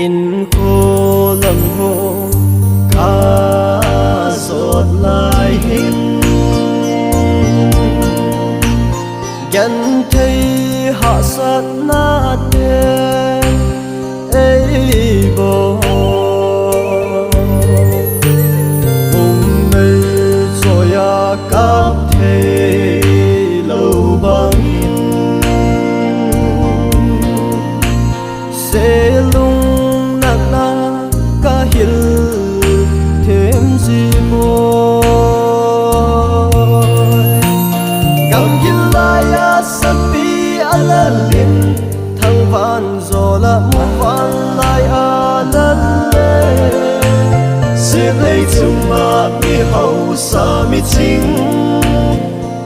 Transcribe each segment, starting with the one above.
in khô lâm hồ ca sốt lại hin gần thấy hạ sát na tên ấy bồ vùng này rồi à cáp thế lâu bằng sẽ lung nát na cả hill thêm gì môi cầm hill lại à sapi ala lim thăng van rồi là một van lại à lần sẽ lấy chung mà mi hậu sa mi chính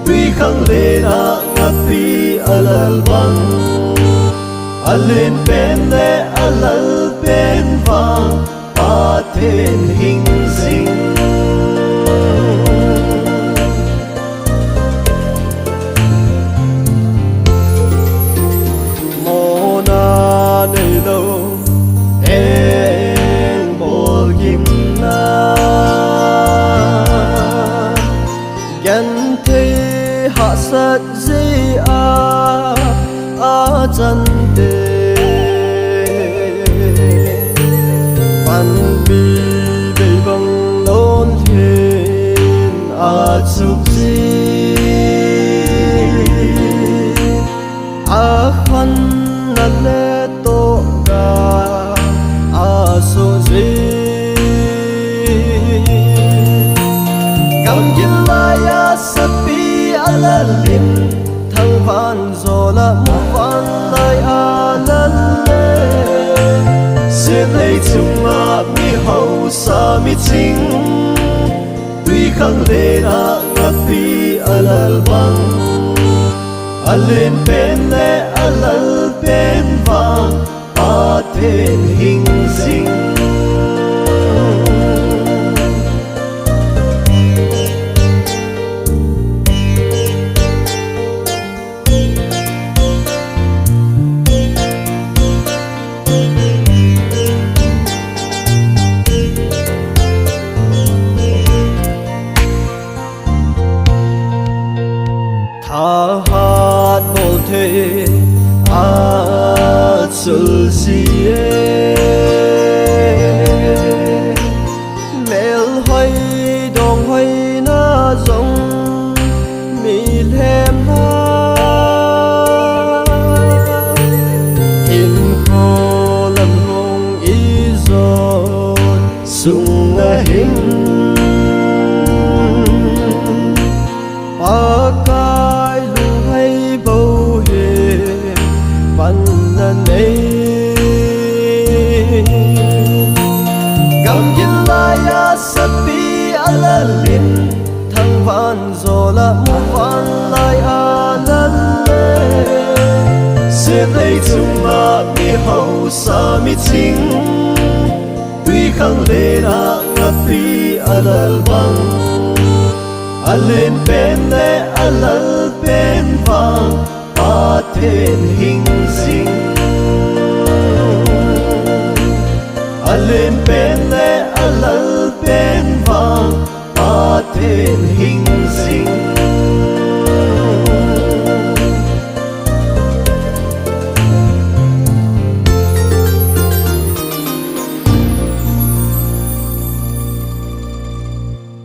tuy khăng lên à ngập pi ala băng alin pen le alal pen vang pa then hing sing mona nei lo en bol kim na gan thế hạ sát gì a chân đề pan bi bề bằng đón thiên a chúc gì a khăn năn lệ to ca a so gì cầm yên lại a sapi ala lim thăng van rồi là một van lại à lần sẽ lấy chung mà mi hậu sa mi chính tuy khăng lên à ngập pi alal băng alin pen le alal pen vang pa then hing sing tha hát bồ thế a chul si mel hoi dong hoi na zong mi lem na in kho lam hong i zon sung a hin pa kai lu hay bầu hề văn nan ấy cầm yên lại a sapi ala lim thăng van rồi là một van lại a lần sẽ lấy chung mà mi hậu sa mi chính tuy khăng lên a ngập pi alal băng alin pen le alal pen vang pa then hing sing alin pen le alal pen vang pa then hing sing